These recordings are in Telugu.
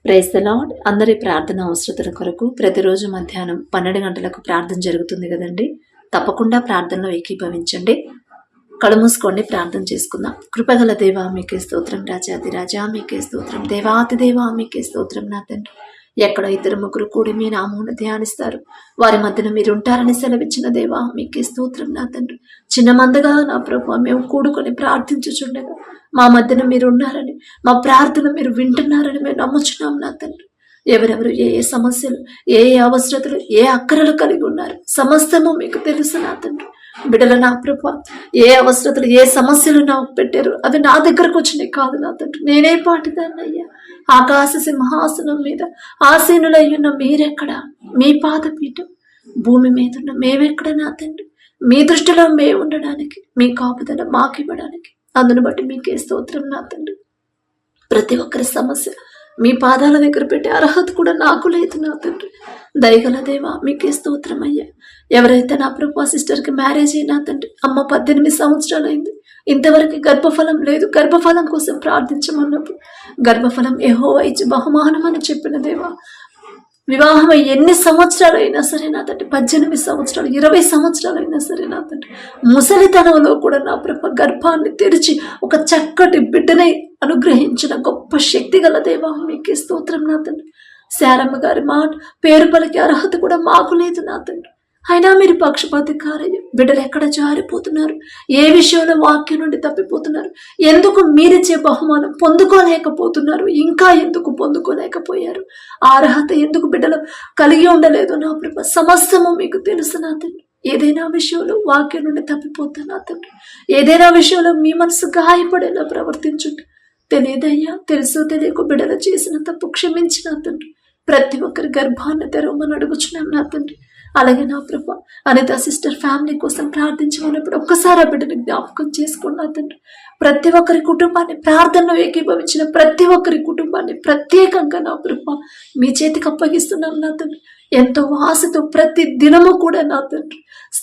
Praise the lord. అందరి ప్రార్థన అవసరతల కొరకు ప్రతిరోజు మధ్యాహ్నం 12 గంటలకు ప్రార్థన జరుగుతుంది కదండి. తప్పకుండా ప్రార్థనలో ఏకీభవించండి. కళ్ళు మూసుకోండి, ప్రార్థన చేసుకుందాం. కృపగల దేవా మీకే స్తోత్రం, రాజాది రాజా మీకే స్తోత్రం, దేవాతి దేవా మీకే స్తోత్రం. నా తండ్రి, ఎక్కడ ఇద్దరు ముగ్గురు కూడి మీ నామమును ధ్యానిస్తారు వారి మధ్యన మీరు ఉంటారని సెలవిచ్చిన దేవా మీకే స్తోత్రం. నా తండ్రి, చిన్న మందగా నా ప్రభు మేము కూడుకొని ప్రార్థించుచుండగా మా మధ్యన మీరు ఉన్నారని, మా ప్రార్థన మీరు వింటున్నారని మేము నమ్ముచున్నాం. నా తండ్రి, ఎవరెవరు ఏ ఏ సమస్యలు, ఏ ఏ అవసరతలు, ఏ అక్కరలు కలిగి ఉన్నారు సమస్తము మీకు తెలుసు. నా తండ్రి, బిడ్డల నా ప్రభు ఏ అవసరతలు, ఏ సమస్యలు నాకు పెట్టారు అవి నా దగ్గరకు వచ్చినాయి కాదు. నా తండ్రి, నేనే పాటిదాన్ని అయ్యా. ఆకాశ సింహాసనం మీద ఆసీనులయ్యున్న మీరెక్కడ, మీ పాదపీఠం భూమి మీద ఉన్న మేమెక్కడ. నా తండ్రి, మీ దృష్టిలో మేము ఉండడానికి, మీ కాపుదల మాకు ఇవ్వడానికి, అందును బట్టి మీకే స్తోత్రం. నా తండ్రి, ప్రతి ఒక్కరి సమస్య మీ పాదాల దగ్గర పెట్టే అర్హత కూడా నాకు లేదు. నా తండ్రి, దయగల దేవా మీకే స్తోత్రం అయ్యా. ఎవరైతే నా ప్రభు సిస్టర్కి మ్యారేజ్ అయినా తండ్రి, అమ్మ 18 సంవత్సరాలు అయింది, ఇంతవరకు గర్భఫలం లేదు, గర్భఫలం కోసం ప్రార్థించమన్నప్పుడు గర్భఫలం యెహోవా ఇచ్చి బహుమానం అని చెప్పిన దేవా, వివాహం ఎన్ని సంవత్సరాలు అయినా సరే నా తండ్రి, 18 సంవత్సరాలు 20 సంవత్సరాలు అయినా సరే నా తండ్రి, ముసలితనంలో కూడా నా ప్రభు గర్భాన్ని తెరిచి ఒక చక్కటి బిడ్డని అనుగ్రహించిన గొప్ప శక్తి గల దేవా మీకే స్తోత్రం. నా తండ్రి, శారమ్మ గారి మాట పేరు పలికే అర్హత కూడా మాకు లేదు. నా తండ్రి, అయినా మీరు పక్షపాతి కారయ్య. బిడ్డలు ఎక్కడ జారిపోతున్నారు, ఏ విషయంలో వాక్యం నుండి తప్పిపోతున్నారు, ఎందుకు మీరిచ్చే బహుమానం పొందుకోలేకపోతున్నారు, ఇంకా ఎందుకు పొందుకోలేకపోయారు, ఆ అర్హత ఎందుకు బిడ్డలు కలిగి ఉండలేదు. నా ప్రభు, సమస్తము మీకు తెలుసు. నా తండ్రి, ఏదైనా విషయంలో వాక్యం నుండి తప్పిపోతా నా తండ్రి, ఏదైనా విషయంలో మీ మనసు గాయపడేలా ప్రవర్తించుంటే తెలియదయ్యా. తెలుసు తెలియకు బిడ్డలు చేసిన తప్పు క్షమించిన తండ్రి, ప్రతి ఒక్కరి గర్భాన్ని తెరవమని అడుగుచున్నాం. నా తండ్రి, అలాగే నా ప్రభు అనిత సిస్టర్ ఫ్యామిలీ కోసం ప్రార్థించమన్నప్పుడు ఒక్కసారి ఆ బిడ్డని జ్ఞాపకం చేసుకున్నా తండ్రి. ప్రతి ఒక్కరి కుటుంబాన్ని, ప్రార్థనలో ఏకీభవించిన ప్రతి ఒక్కరి కుటుంబాన్ని ప్రత్యేకంగా నా ప్రభు మీ చేతికి అప్పగిస్తున్నాం. నా తండ్రి, ఎంతో ఆశతో ప్రతి దినము కూడా నా తండ్రి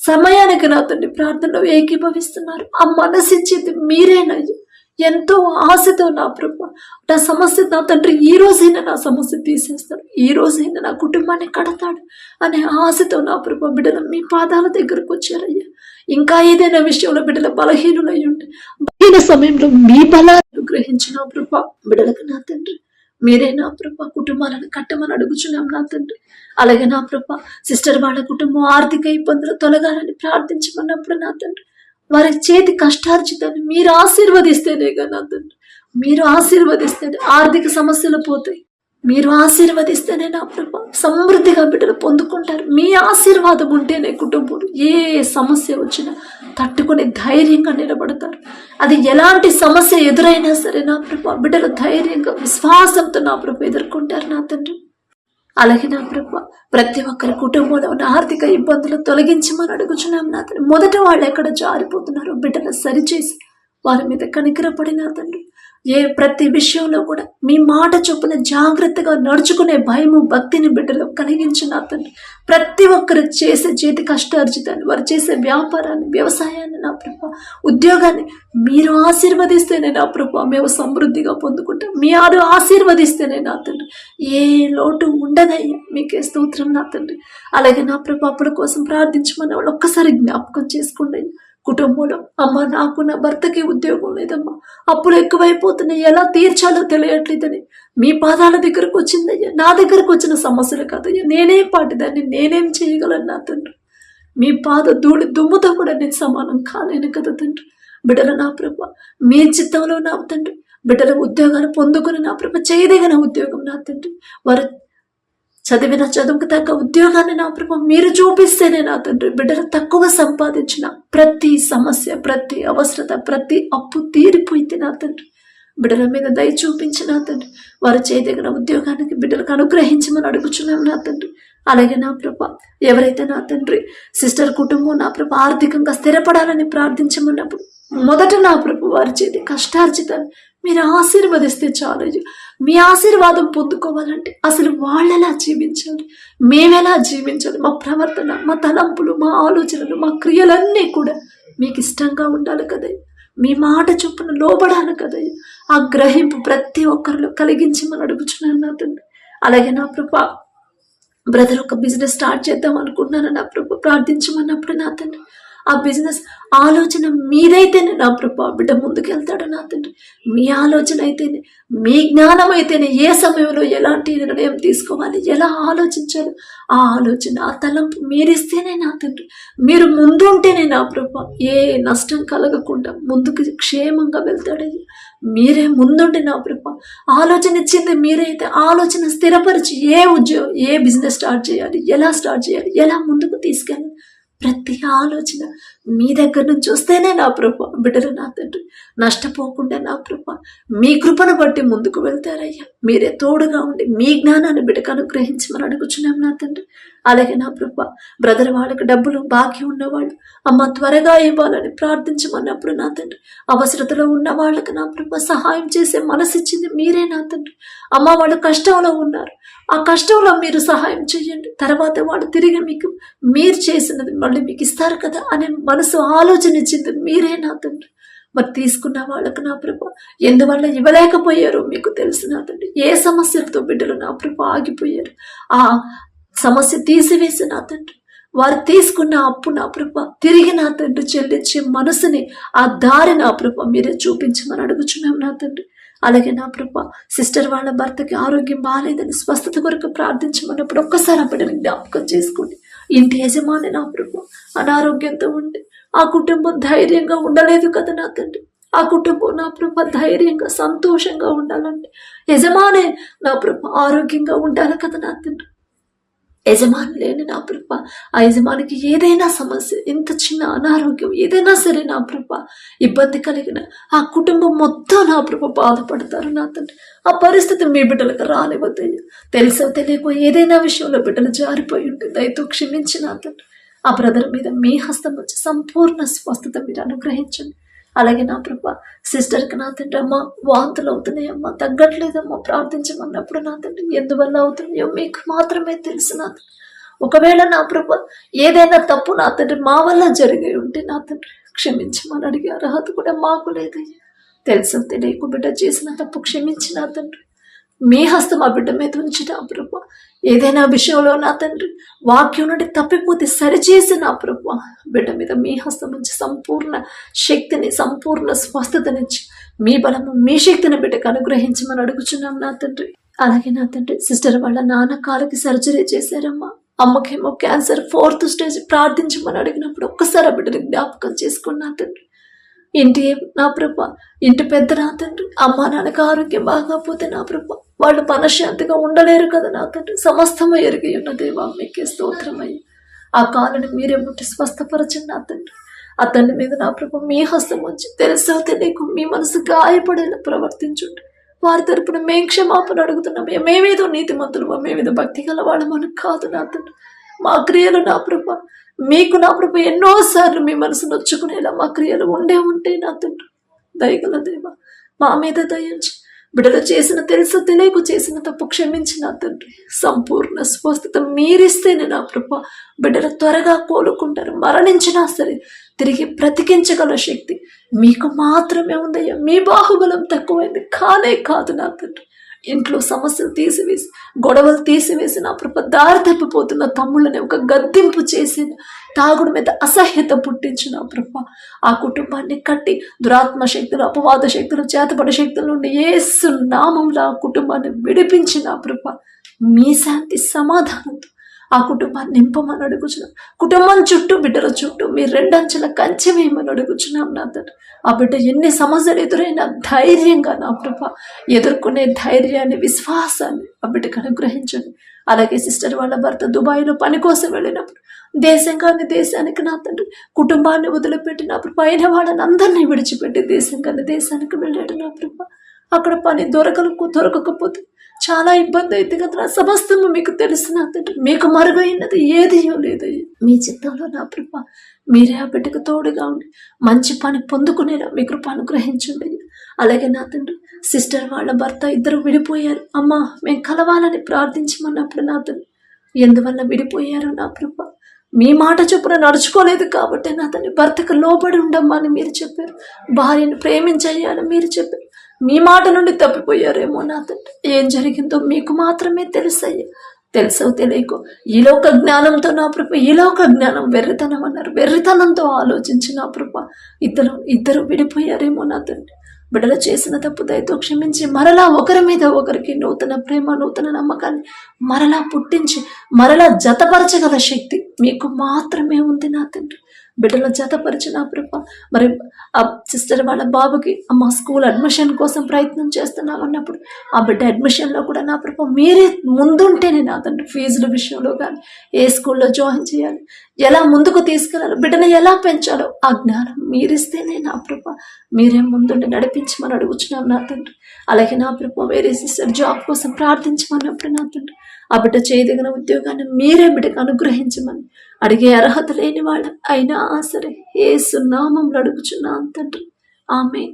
సమయానికి నా తండ్రి ప్రార్థనలో ఏకీభవిస్తున్నారు. ఆ మనసిచ్చేది మీరేనయ్యా. ఎంతో ఆశతో నా ప్రభు నా సమస్య నా తండ్రి ఈ రోజైనా నా సమస్య తీసేస్తాడు, ఈ రోజైనా నా కుటుంబాన్ని కడతాడు అనే ఆశతో నా ప్రభు బిడ్డలు మీ పాదాల దగ్గరకు వచ్చారయ్యా. ఇంకా ఏదైనా విషయంలో బిడ్డల బలహీనులై ఉంటే బలహీన సమయంలో మీ బలాన్ని గ్రహించిన ప్రభు బిడ్డలకు నా తండ్రి మీరే నా ప్రభు కుటుంబాలను కట్టమని అడుగుచున్నాం. నా తండ్రి, అలాగే నా ప్రభు సిస్టర్ వాళ్ళ కుటుంబం ఆర్థిక ఇబ్బందులు తొలగాలని ప్రార్థించమన్నప్పుడు నా తండ్రి వారి చేతి కష్టార్జితాన్ని మీరు ఆశీర్వదిస్తేనే కదా తండ్రి, మీరు ఆశీర్వదిస్తేనే ఆర్థిక సమస్యలు పోతాయి, మీరు ఆశీర్వదిస్తేనే నా ప్రభు సమృద్ధిగా బిడ్డలు పొందుకుంటారు. మీ ఆశీర్వాదం ఉంటేనే కుటుంబం ఏ సమస్య వచ్చినా తట్టుకొని ధైర్యంగా నిలబడతారు. అది ఎలాంటి సమస్య ఎదురైనా సరే నా ప్రభు బిడ్డలు ధైర్యంగా విశ్వాసంతో నా ప్రభు ఎదుర్కొంటారు. నా తండ్రి, అలాగే నా ప్రభు ప్రతి ఒక్కరి కుటుంబంలో ఉన్న ఆర్థిక ఇబ్బందులు తొలగించమని అడుగుచున్నాం. నా తండ్రి, మొదట వాళ్ళు ఎక్కడ జారిపోతున్నారో బిడ్డలు సరిచేసి వారి మీద కనికరపడి నా తండ్రి ప్రతి విషయంలో కూడా మీ మాట చొప్పున జాగ్రత్తగా నడుచుకునే భయము భక్తిని బిడ్డలు కలిగించిన నా తండ్రి, ప్రతి ఒక్కరు చేసే చేతి కష్టార్జితాన్ని, వారు చేసే వ్యాపారాన్ని, వ్యవసాయాన్ని నా ప్రభు ఉద్యోగాన్ని మీరు ఆశీర్వదిస్తేనే నా ప్రభు మేము సమృద్ధిగా పొందుకుంటాం. మీ ఆశీర్వదిస్తేనే నా తండ్రి ఏ లోటు ఉండదయ్యా. మీకే స్తోత్రం. నా తండ్రి, అలాగే నా ప్రభు అప్పుల కోసం ప్రార్థించమని వాళ్ళు ఒక్కసారి జ్ఞాపకం చేసుకోండి. కుటుంబంలో అమ్మ నాకు నా భర్తకి ఉద్యోగం లేదమ్మా, అప్పులు ఎక్కువైపోతున్నాయి, ఎలా తీర్చాలో తెలియట్లేదని మీ పాదాల దగ్గరకు వచ్చిందయ్యా. నా దగ్గరకు వచ్చిన సమస్యలు కాదయ్యా, నేనేం పాటిదాన్ని, నేనేం చేయగలను. నా తండ్రి, మీ పాద ధూళి దుమ్ముతో కూడా నేను సమానం కాలేను కదా తండ్రి. బిడ్డలు నా ప్రభు మీ చిత్తంలో నా తండ్రి బిడ్డల ఉద్యోగాలు పొందుకుని నా ప్రభు చేయదగిన ఉద్యోగం నా తండ్రి, వారు చదివిన చదువుకు తగ్గ ఉద్యోగాన్ని నా ప్రభు మీరు చూపిస్తేనే నా తండ్రి బిడ్డలు తక్కువ సంపాదించిన ప్రతి సమస్య, ప్రతి అవసరత, ప్రతి అప్పు తీరిపోయింది. నా తండ్రి, బిడ్డల మీద దయ చూపించి నా తండ్రి వారు చేయదగిన ఉద్యోగానికి బిడ్డలకు అనుగ్రహించమని అడుగుచున్నాం. నా తండ్రి, అలాగే నా ప్రభు ఎవరైతే నా తండ్రి సిస్టర్ కుటుంబం నా ప్రభు ఆర్థికంగా స్థిరపడాలని ప్రార్థించమన్నప్పుడు మొదట నా ప్రభు వారి చేతి కష్టార్జితాన్ని మీరు ఆశీర్వదిస్తే చాలు. మీ ఆశీర్వాదం పొందుకోవాలంటే అసలు వాళ్ళెలా జీవించాలి, మేమెలా జీవించాలి, మా ప్రవర్తన, మా తలంపులు, మా ఆలోచనలు, మా క్రియలన్నీ కూడా మీకు ఇష్టంగా ఉండాలి కదయ్య. మీ మాట చొప్పున లోబడాలి కదయ్య. ఆ గ్రహింపు ప్రతి ఒక్కరిలో కలిగించమని అడుగుచున్నాను నా తండ్రి. అలాగే నా ప్రభా బ్రదర్ ఒక బిజినెస్ స్టార్ట్ చేద్దాం అనుకుంటున్నాను నా ప్రభు, ప్రార్థించమన్నప్పుడు నా తండ్రి ఆ బిజినెస్ ఆలోచన మీదైతేనే నా ప్రభు బిడ్డ ముందుకెళ్తాడు నా తండ్రి. మీ ఆలోచన అయితేనే, మీ జ్ఞానం అయితేనే ఏ సమయంలో ఎలాంటి నిర్ణయం తీసుకోవాలి, ఎలా ఆలోచించాలి, ఆ ఆలోచన ఆ తలంపు మీరిస్తేనే నా తండ్రి. మీరు ముందుంటేనే నా ప్రభు ఏ నష్టం కలగకుండా ముందుకు క్షేమంగా వెళ్తాడయ్యా. మీరే ముందుండి నా ప్రభు ఆలోచన ఇచ్చింది మీరైతే ఆలోచన స్థిరపరిచి ఏ ఉద్యోగం ఏ బిజినెస్ స్టార్ట్ చేయాలి, ఎలా స్టార్ట్ చేయాలి, ఎలా ముందుకు తీసుకెళ్ళాలి, ప్రతి ఆలోచన మీ దగ్గర నుంచి వస్తేనే నా ప్రభు బిడ్డలు నా తండ్రి నష్టపోకుండా నా ప్రభు మీ కృపను బట్టి ముందుకు వెళ్తారయ్యా. మీరే తోడుగా ఉండి మీ జ్ఞానాన్ని బిడ్డకు అనుగ్రహించమని అడుగుచున్నాం నా తండ్రి. అలాగే నా ప్రభు బ్రదర్ వాళ్ళకి డబ్బులు బాకీ ఉన్నవాళ్ళు అమ్మ త్వరగా ఇవ్వాలని ప్రార్థించమన్నప్పుడు నా తండ్రి అవసరతలో ఉన్న వాళ్ళకి నా ప్రభు సహాయం చేసే మనసిచ్చింది మీరే నా తండ్రి. అమ్మ వాళ్ళు కష్టంలో ఉన్నారు, ఆ కష్టంలో మీరు సహాయం చేయండి, తర్వాత వాళ్ళు తిరిగి మీకు మీరు చేసినది మళ్ళీ మీకు ఇస్తారు కదా అనే మనసు ఆలోచన ఇచ్చింది మీరే నా తండ్రి. మరి తీసుకున్న వాళ్ళకు నా ప్రభు ఎందువల్ల ఇవ్వలేకపోయారో మీకు తెలుసు నా తండ్రి. ఏ సమస్యలతో బిడ్డలు నా ప్రభు ఆగిపోయారు, ఆ సమస్య తీసివేసి నా తండ్రి వారు తీసుకున్న అప్పు నా ప్రభు తిరిగి నా తండ్రి చెల్లించే మనసుని ఆ దారి నా ప్రభు మీరే చూపించమని అడుగుచున్నాం నా తండ్రి. అలాగే నా ప్రభు సిస్టర్ వాళ్ళ భర్తకి ఆరోగ్యం బాగాలేదని స్వస్థత కొరకు ప్రార్థించమన్నప్పుడు ఒక్కసారి ఆ బిడ్డని జ్ఞాపకం చేసుకోండి. ఇంటి యజమాని నా ప్రభు అనారోగ్యంతో ఉండి ఆ కుటుంబం ధైర్యంగా ఉండలేదు కదా నా తండ్రి. ఆ కుటుంబం నా ప్రభు ధైర్యంగా సంతోషంగా ఉండాలండి. యజమానే నా ప్రభు ఆరోగ్యంగా ఉండాలి కదా నా తండ్రి. యజమాని లేని నా ప్రభ ఆ యజమానికి ఏదైనా సమస్య, ఇంత చిన్న అనారోగ్యం ఏదైనా సరే నా ప్రభ ఇబ్బంది కలిగిన ఆ కుటుంబం మొత్తం నా ప్రభ బాధపడతారు నా తండ్రి. ఆ పరిస్థితి మీ బిడ్డలకు రానివ్వద్దయ్యా. తెలుసో తెలియకో ఏదైనా విషయంలో బిడ్డలు జారిపోయి ఉంటే దయతో క్షమించి నా తండ్రి ఆ బ్రదర్ మీద మీ హస్తం వచ్చి సంపూర్ణ స్వస్థత మీరు అనుగ్రహించండి. అలాగే నా ప్రభ సిస్టర్కి నా తండ్రి అమ్మ వాంతులు అవుతున్నాయమ్మా, తగ్గట్లేదమ్మా, ప్రార్థించమన్నప్పుడు నా తండ్రి ఎందువల్ల అవుతున్నాయో మీకు మాత్రమే తెలుసు నా తండ్రి. ఒకవేళ నా ప్రభ ఏదైనా తప్పు నా తండ్రి మా వల్ల జరిగి ఉంటే నా తండ్రి క్షమించమని అడిగే అర్హత కూడా మాకు లేదయ్యా. తెలుసు తెలియకు బిడ్డ చేసిన తప్పు క్షమించి నా తండ్రి మీ హస్తం ఆ బిడ్డ మీద ఉంచి నా ప్రభు ఏదైనా విషయంలో నా తండ్రి వాక్యం నుండి తప్పిపోతే సరిచేసి నా ప్రభు బిడ్డ మీద మీ హస్తం నుంచి సంపూర్ణ శక్తిని సంపూర్ణ స్వస్థతనిచ్చి మీ బలము మీ శక్తిని బిడ్డకు అనుగ్రహించమని అడుగుచున్నాం నా తండ్రి. అలాగే నా తండ్రి సిస్టర్ వాళ్ళ నాన్న కాళ్ళకి సర్జరీ చేశారమ్మా, అమ్మకేమో క్యాన్సర్ 4th స్టేజ్ ప్రార్థించమని అడిగినప్పుడు ఒక్కసారి ఆ బిడ్డని జ్ఞాపకం చేసుకోండి నా తండ్రి. ఇంటి నా ప్రభ ఇంటి పెద్ద నా తండ్రి అమ్మ నాన్నకి ఆరోగ్యం బాగాపోతే నా ప్రభ వాళ్ళు మనశ్శాంతిగా ఉండలేరు కదా నా తండ్రి. సమస్తము ఎరిగి ఉన్న దేవా మీకే స్తోత్రమయ్యి ఆ కాళ్ళని మీరే ముట్టి స్వస్థపరచండి నా తండ్రి. ఆ తండ్రి మీద నా ప్రభ మీ హస్తం వచ్చి తెలుసో తెలియకు మీ మనసు గాయపడేలా ప్రవర్తించుండి వారి తరపున మేం క్షమాపణ అడుగుతున్నాం. మేమేదో నీతిమంతులు మేమేదో భక్తి గల వాళ్ళు మనకు కాదు నా తండ్రి. మా క్రియలు నా ప్రభ మీకు నా ప్రభు ఎన్నోసార్లు మీ మనసు నొచ్చుకునేలా మా క్రియలు ఉంటే నా తండ్రి దయగల దేవ మా మీద దయించి బిడ్డలు చేసిన తెలుసు తెలియకు చేసిన తప్పు క్షమించి నా తండ్రి సంపూర్ణ స్వస్థత మీరిస్తేనే నా ప్రభు బిడ్డలు త్వరగా కోలుకుంటారు. మరణించినా సరే తిరిగి బ్రతికించగల శక్తి మీకు మాత్రమే ఉందయ్యా. మీ బాహుబలం తక్కువైంది కానే కాదు నా తండ్రి. ఇంట్లో సమస్యలు తీసివేసి గొడవలు తీసివేసి నా ప్రభ దారి తప్పిపోతున్న తమ్ముళ్ళని ఒక గద్దింపు చేసి తాగుడు మీద అసహ్యత పుట్టించిన ప్రభ ఆ కుటుంబాన్ని కట్టి దురాత్మ శక్తులు అపవాద శక్తులు చేతపడే శక్తుల నుండి యేసు నామంలో ఆ కుటుంబాన్ని విడిపించిన ప్రభ మీ శాంతి సమాధానంతో ఆ కుటుంబాన్ని నింపమని అడుగుచున్నాం. కుటుంబం చుట్టూ బిడ్డల చుట్టూ మీ 2 అంచెల కంచె వేయమని అడుగుచున్నాం నా తండ్రి. ఆ బిడ్డ ఎన్ని సమస్యలు ఎదురైనా ధైర్యంగా నా ప్రభ ఎదుర్కొనే ధైర్యాన్ని విశ్వాసాన్ని ఆ బిడ్డకు అనుగ్రహించండి. అలాగే సిస్టర్ వాళ్ళ భర్త దుబాయ్లో పని కోసం వెళ్ళినప్పుడు దేశానికి నా తండ్రి కుటుంబాన్ని వదిలిపెట్టి నా ప్రభ అయిన వాళ్ళని అందరినీ విడిచిపెట్టి దేశానికి వెళ్ళాడు నా ప్రభ. అక్కడ పని దొరకకపోతే చాలా ఇబ్బంది అయితే కదా సమస్తము మీకు తెలుసు నా తండ్రి. మీకు మరుగైనది ఏదియో లేదయ్యా. మీ చిత్తంలో నా ప్రభ మీరే ఆ బిడ్డకు తోడుగా ఉండి మంచి పని పొందుకునేలా మీ కృప అనుగ్రహించండి. అలాగే నా తండ్రి సిస్టర్ వాళ్ళ భర్త ఇద్దరు విడిపోయారు అమ్మా, మేము కలవాలని ప్రార్థించమన్నప్పుడు నా తండ్రి ఎందువల్ల విడిపోయారు నా ప్రభ మీ మాట చొప్పున నడుచుకోలేదు కాబట్టి నా తండ్రి భర్తకు లోబడి ఉండమ్మా అని మీరు చెప్పారు. భార్యను ప్రేమించేయాలని మీరు చెప్పారు. మీ మాట నుండి తప్పిపోయారేమో నా తండ్రి. ఏం జరిగిందో మీకు మాత్రమే తెలుసయ్యా. తెలుసో తెలియకో ఈ లోక జ్ఞానంతో నా ప్రభ, ఈ లోక జ్ఞానం వెర్రితనం అన్నారు. వెర్రితనంతో ఆలోచించి నా ప్రభ ఇద్దరు విడిపోయారేమో నా తండ్రి. బిడ్డలు చేసిన తప్పు దయతో క్షమించి మరలా ఒకరి మీద ఒకరికి నూతన ప్రేమ, నూతన నమ్మకాన్ని మరలా పుట్టించి మరలా జతపరచగల శక్తి మీకు మాత్రమే ఉంది నా తండ్రి. బిడ్డలు జతపరిచి నా ప్రభ, మరి ఆ సిస్టర్ వాళ్ళ బాబుకి మా స్కూల్ అడ్మిషన్ కోసం ప్రయత్నం చేస్తున్నాం అన్నప్పుడు ఆ బిడ్డ అడ్మిషన్లో కూడా నా ప్రభ మీరే ముందుంటేనే నా తండ్రి, ఫీజుల విషయంలో కానీ ఏ స్కూల్లో జాయిన్ చేయాలి, ఎలా ముందుకు తీసుకెళ్ళాలి, బిడ్డను ఎలా పెంచాలో ఆ జ్ఞానం మీరిస్తేనే నా ప్రభ మీరే ముందుండి నడిపించమని అడుగుచున్నాం నా తండ్రి. అలాగే నా ప్రభ వేరే సిస్టర్ జాబ్ కోసం ప్రార్థించమన్నప్పుడు నా తండ్రి ఆ బిడ్డ చేయదగిన ఉద్యోగాన్ని మీరే బిడ్డకు అనుగ్రహించమని అడిగే అర్హత లేని వాళ్ళ అయినా సరే యేసు నామములో అడుగుచున్నాం తండ్రి. ఆమేన్.